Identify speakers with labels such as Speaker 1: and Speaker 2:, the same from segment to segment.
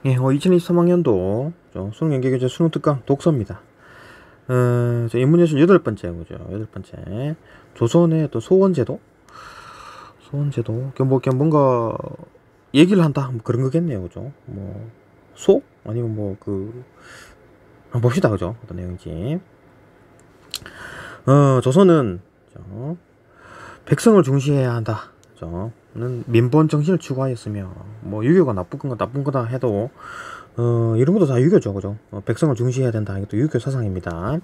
Speaker 1: 예, 2023학년도 수능 연계교재 수능 특강 독서입니다. 인문예술 8번째, 그죠? 8번째. 조선의 또 소원제도? 소원제도? 뭔가, 얘기를 한다? 뭐 그런 거겠네요, 그죠? 뭐, 아니면 한번 봅시다, 그죠? 어떤 내용인지. 조선은, 백성을 중시해야 한다. 는 민본 정신을 추구하였으며, 뭐, 유교가 나쁜 거다 해도, 이런 것도 다 유교죠, 그죠? 백성을 중시해야 된다. 이것도 유교 사상입니다.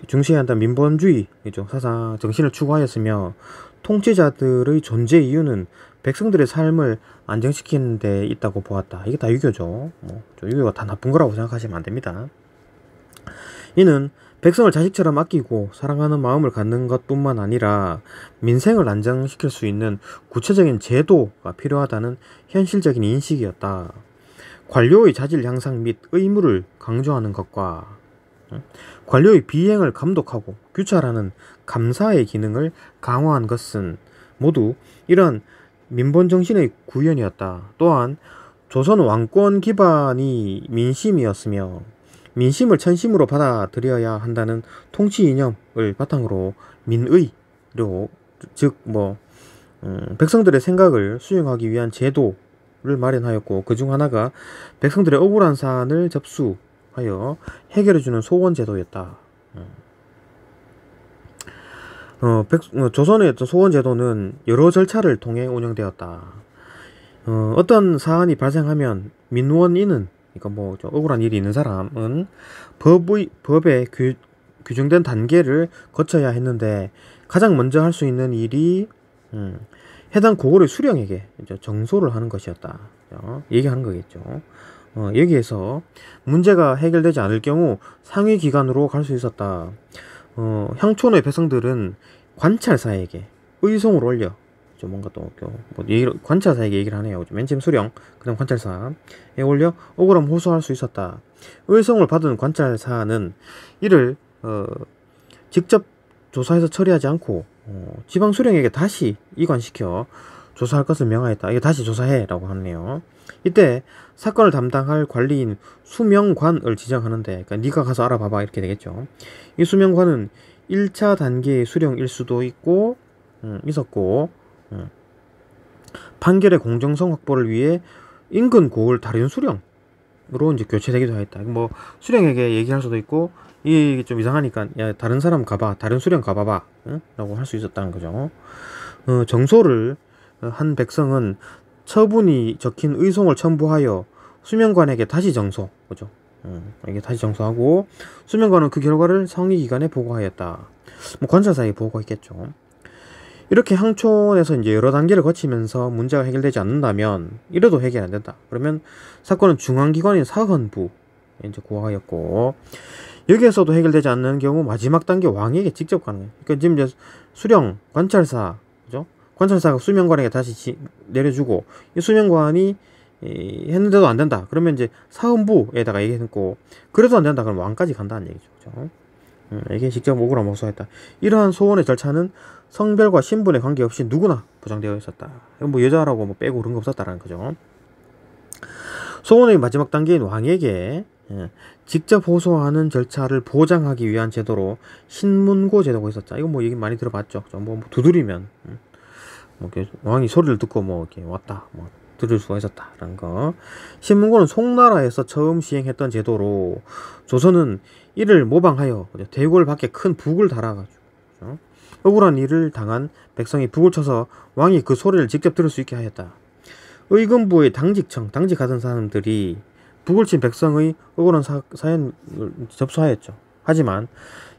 Speaker 1: 중시해야 한다. 민본주의, 그죠? 사상, 정신을 추구하였으며, 통치자들의 존재 이유는 백성들의 삶을 안정시키는 데 있다고 보았다. 이게 다 유교죠. 유교가 다 나쁜 거라고 생각하시면 안 됩니다. 이는 백성을 자식처럼 아끼고 사랑하는 마음을 갖는 것뿐만 아니라 민생을 안정시킬 수 있는 구체적인 제도가 필요하다는 현실적인 인식이었다. 관료의 자질 향상 및 의무를 강조하는 것과 관료의 비행을 감독하고 규찰하는 감사의 기능을 강화한 것은 모두 이러한 민본 정신의 구현이었다. 또한 조선 왕권 기반이 민심이었으며 민심을 천심으로 받아들여야 한다는 통치 이념을 바탕으로 민의로 백성들의 생각을 수용하기 위한 제도를 마련하였고, 그중 하나가 백성들의 억울한 사안을 접수하여 해결해주는 소원제도였다. 조선의 소원제도는 여러 절차를 통해 운영되었다. 어떤 사안이 발생하면 민원인은, 그러니까 억울한 일이 있는 사람은 법에 규정된 단계를 거쳐야 했는데, 가장 먼저 할 수 있는 일이 해당 고을의 수령에게 정소를 하는 것이었다. 얘기하는 거겠죠. 여기에서 문제가 해결되지 않을 경우 상위 기관으로 갈 수 있었다. 향촌의 백성들은 관찰사에게 의송을 올려 뭔가 관찰사에게 얘기를 하네요. 맨 처음 수령, 그 다음 관찰사에 올려 억울함 호소할 수 있었다. 의송을 받은 관찰사는 이를 직접 조사해서 처리하지 않고 지방 수령에게 다시 이관시켜 조사할 것을 명하였다. 이게 다시 조사해 라고 하네요. 이때 사건을 담당할 관리인 수명관을 지정하는데, 그러니까 네가 가서 알아봐봐 이렇게 되겠죠. 이 수명관은 1차 단계의 수령일 수도 있었고 판결의 공정성 확보를 위해 인근 고을 다른 수령으로 이제 교체되기도 하였다. 뭐 수령에게 얘기할 수도 있고, 이게 좀 이상하니까 야 다른 사람 가봐, 다른 수령 가봐봐, 라고 할 수 있었다는 거죠. 정소를 한 백성은 처분이 적힌 의송을 첨부하여 수명관에게 다시 정소, 그죠? 이게 다시 정소하고, 수명관은 그 결과를 상위기관에 보고하였다. 뭐 관찰사에게 보고했겠죠. 이렇게 향촌에서 이제 여러 단계를 거치면서 문제가 해결되지 않는다면, 이래도 해결 안 된다. 그러면 사건은 중앙기관인 사헌부에 이제 고하였고, 여기에서도 해결되지 않는 경우 마지막 단계 왕에게 직접 가는 거예요. 그러니까 지금 이제 수령, 관찰사, 그죠? 관찰사가 수명관에게 다시 내려주고, 이 수명관이 했는데도 안 된다. 그러면 이제 사헌부에다가 얘기했고, 그래도 안 된다. 그럼 왕까지 간다는 얘기죠. 그죠? 이게 직접 억울함 호소했다. 이러한 소원의 절차는 성별과 신분에 관계없이 누구나 보장되어 있었다. 뭐 여자라고 뭐 빼고 그런 거 없었다라는 거죠. 소원의 마지막 단계인 왕에게 직접 호소하는 절차를 보장하기 위한 제도로 신문고 제도가 있었다. 이거 뭐 얘기 많이 들어봤죠. 뭐 두드리면 왕이 소리를 듣고 이렇게 왔다, 들을 수가 있었다라는 거. 신문고는 송나라에서 처음 시행했던 제도로, 조선은 이를 모방하여 대궐 밖에 큰 북을 달아가지고 억울한 일을 당한 백성이 북을 쳐서 왕이 그 소리를 직접 들을 수 있게 하였다. 의금부의 당직하던 사람들이 북을 친 백성의 억울한 사연을 접수하였죠. 하지만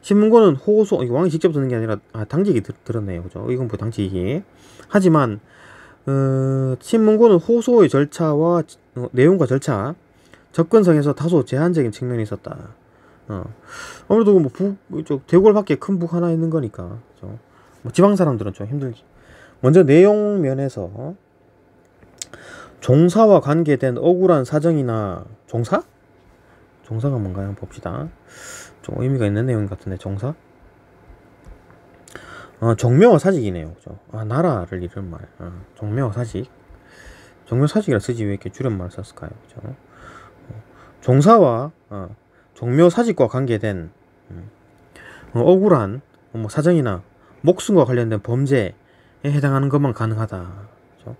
Speaker 1: 신문고는 왕이 직접 듣는 게 아니라 당직이 들었네요. 그죠? 의금부 당직이. 하지만 신문고는 호소의 절차와 내용과 절차, 접근성에서 다소 제한적인 측면이 있었다. 아무래도 대궐 밖에 큰 북 하나 있는 거니까, 그죠? 지방 사람들은 좀 힘들지. 먼저 내용 면에서 종사와 관계된 억울한 사정이나 종사가 뭔가요? 한번 봅시다. 좀 의미가 있는 내용 같은데, 종사? 종묘와 사직이네요. 그죠? 나라를 이루는 말. 종묘와 사직. 종묘사직이라 쓰지 왜 이렇게 줄임말을 썼을까요? 그죠? 종사와 종묘사직과 관계된 억울한 뭐 사정이나 목숨과 관련된 범죄에 해당하는 것만 가능하다. 그죠?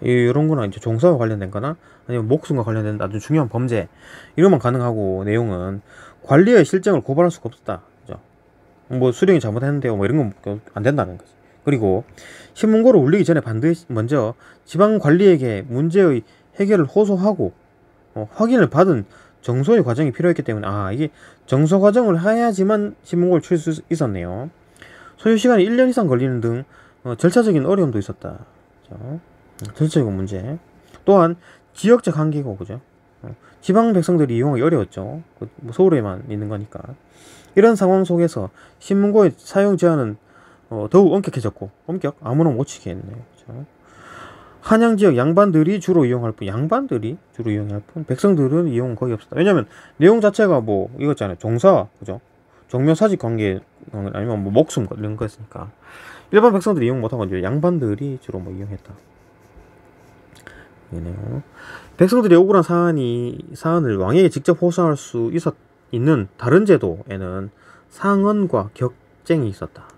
Speaker 1: 이런 거나 이제 종사와 관련된 거나 아니면 목숨과 관련된 아주 중요한 범죄 이런만 가능하고, 내용은 관리의 실정을 고발할 수가 없었다. 그죠? 뭐 수령이 잘못했는데요 뭐 이런 건 안 된다는 거지. 그리고 신문고를 울리기 전에 반드시 먼저 지방 관리에게 문제의 해결을 호소하고 확인을 받은 정소의 과정이 필요했기 때문에, 이게 정소 과정을 해야지만 신문고를 칠 수 있었네요. 소요 시간이 1년 이상 걸리는 등 절차적인 어려움도 있었다. 그죠? 절차적인 문제. 또한 지역적 한계고, 그죠? 지방 백성들이 이용하기 어려웠죠. 뭐 서울에만 있는 거니까. 이런 상황 속에서 신문고의 사용 제한은 더욱 엄격해졌고, 아무나 못 치게 했네요. 그죠? 한양 지역 양반들이 주로 이용할 뿐, 백성들은 이용은 거의 없었다. 왜냐면 내용 자체가 뭐 이거잖아요. 종사, 그죠? 종묘사직 관계 아니면 뭐 목숨 이런 거였으니까 일반 백성들이 이용 못하고 이제 양반들이 주로 뭐 이용했다. 이네요. 백성들이 억울한 사안을 왕에게 직접 호소할 수 있는 다른 제도에는 상언과 격쟁이 있었다.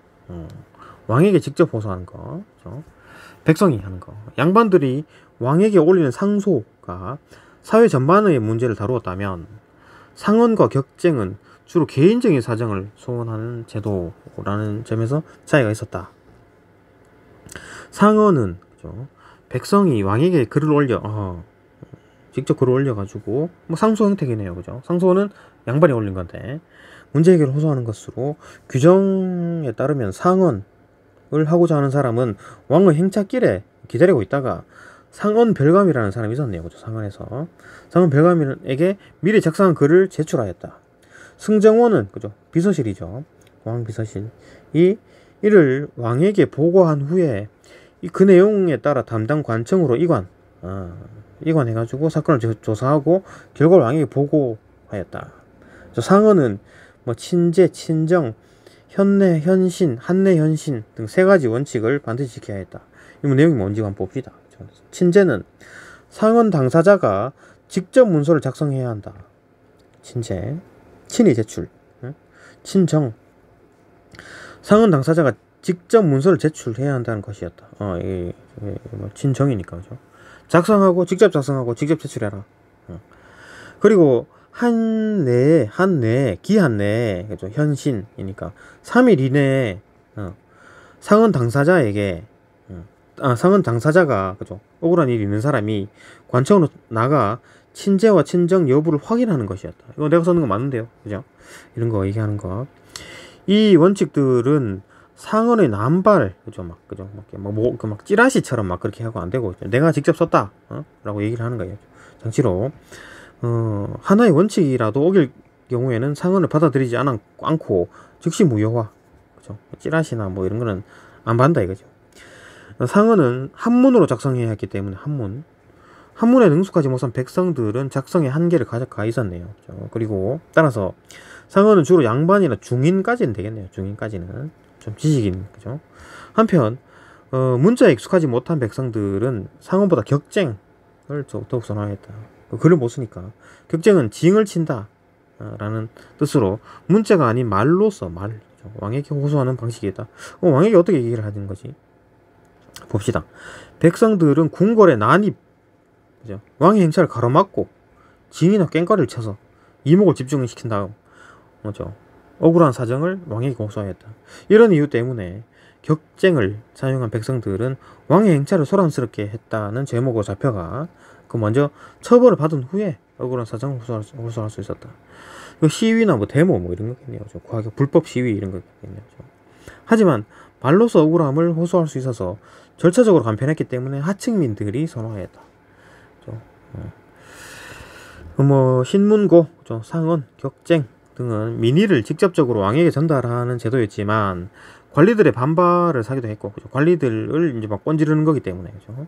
Speaker 1: 왕에게 직접 호소하는 거, 그렇죠? 백성이 하는 거. 양반들이 왕에게 올리는 상소가 사회 전반의 문제를 다루었다면, 상언과 격쟁은 주로 개인적인 사정을 소원하는 제도라는 점에서 차이가 있었다. 상언은, 그죠? 백성이 왕에게 글을 올려 직접 글을 올려가지고 뭐 상소 형태이네요. 그죠? 상소는 양반이 올린 건데 문제 해결을 호소하는 것으로, 규정에 따르면 상언을 하고자 하는 사람은 왕의 행차길에 기다리고 있다가 상언 별감이라는 사람이 있었네요. 그죠? 상언에서 상언 별감에게 미리 작성한 글을 제출하였다. 승정원은, 그죠? 비서실이죠. 왕 비서실. 이를 왕에게 보고한 후에 그 내용에 따라 담당 관청으로 이관해가지고 사건을 조사하고 결과를 왕에게 보고하였다. 상언은 뭐 친제, 친정, 현내, 현신, 한내, 현신 등 세 가지 원칙을 반드시 지켜야 했다. 이 내용이 뭔지 한번 봅시다. 친제는 상언 당사자가 직접 문서를 작성해야 한다. 친제, 친히 제출. 친정, 상언 당사자가 직접 문서를 제출해야 한다는 것이었다. 친정이니까, 그죠? 직접 작성하고 직접 제출해라. 그리고 기한 내에, 그죠? 현신이니까 3일 이내에 상언 당사자에게 상언 당사자가, 그죠? 억울한 일이 있는 사람이 관청으로 나가 친제와 친정 여부를 확인하는 것이었다. 이거 내가 써는 거 맞는데요, 그죠? 이런 거 얘기하는 거. 이 원칙들은 상언의 남발, 그죠? 막 찌라시처럼 막 그렇게 하고 안 되고, 내가 직접 썼다, 라고 얘기를 하는 거예요. 장치로, 하나의 원칙이라도 어길 경우에는 상언을 받아들이지 않고 즉시 무효화, 그죠? 찌라시나 뭐 이런 거는 안 받는다 이거죠. 상언은 한문으로 작성해야 했기 때문에 한문에 능숙하지 못한 백성들은 작성의 한계를 가져가 있었네요. 그죠? 그리고 따라서 상언은 주로 양반이나 중인까지는 되겠네요. 중인까지는 좀 지식인, 그죠? 한편 문자에 익숙하지 못한 백성들은 상언보다 격쟁을 더욱 선호했다. 글을 못 쓰니까. 격쟁은 징을 친다 라는 뜻으로 문자가 아닌 말로서 왕에게 호소하는 방식이다. 왕에게 어떻게 얘기를 하는 거지? 봅시다. 백성들은 궁궐의 난입, 그죠? 왕의 행차를 가로막고 징이나 꽹과리를 쳐서 이목을 집중시킨 다음, 그죠? 억울한 사정을 왕에게 호소하였다. 이런 이유 때문에 격쟁을 사용한 백성들은 왕의 행차를 소란스럽게 했다는 제목으로 잡혀가 먼저 처벌을 받은 후에 억울한 사정을 호소할 수 있었다. 시위나 뭐 데모 뭐 이런 거겠네요. 과격 불법 시위 이런 거겠네요. 하지만 말로서 억울함을 호소할 수 있어서 절차적으로 간편했기 때문에 하층민들이 선호했다. 뭐 신문고, 상언, 격쟁 등은 민의를 직접적으로 왕에게 전달하는 제도였지만 관리들의 반발을 사기도 했고, 그죠? 관리들을 이제 막 꼰지르는 거기 때문에, 그죠?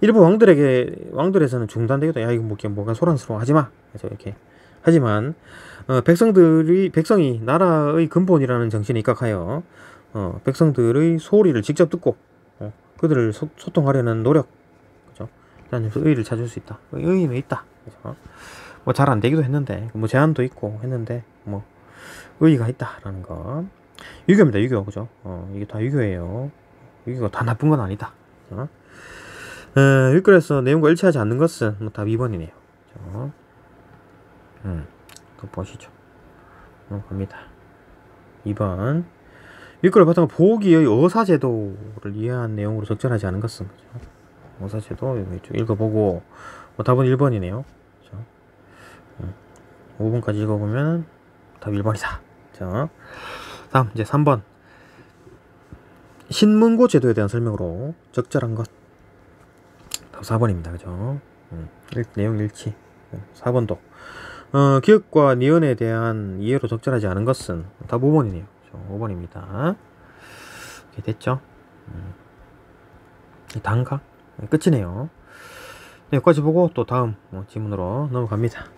Speaker 1: 일부 왕들에서는 중단되기도, 야, 이거 뭐가 소란스러워, 하지마, 그죠? 이렇게. 하지만 백성이 나라의 근본이라는 정신에 입각하여 백성들의 소리를 직접 듣고 그들을 소통하려는 노력, 그죠? 자연에서 의의를 찾을 수 있다. 의의는 있다. 그죠? 뭐 잘 안 되기도 했는데, 뭐 제한도 있고 했는데, 뭐 의의가 있다라는 거. 유교입니다. 유교. 그죠? 이게 다 유교예요. 유교가 다 나쁜 건 아니다. 그죠? 일글에서 내용과 일치하지 않는 것은 뭐 답 2번이네요. 그죠? 또 보시죠. 갑니다. 2번. 윗글을 바탕으로 보기의 어사제도를 이해한 내용으로 적절하지 않은 것은. 그죠? 어사제도 쭉 읽어보고, 뭐 답은 1번이네요. 그죠? 5번까지 읽어보면 답 1번이다. 자, 다음 이제 3번. 신문고 제도에 대한 설명으로 적절한 것. 답 4번입니다. 그죠? 내용 일치. 4번도. 기억과 니은에 대한 이해로 적절하지 않은 것은 답 5번이네요. 5번입니다. 이렇게 됐죠? 단가? 끝이네요. 네, 여기까지 보고 또 다음 지문으로 넘어갑니다.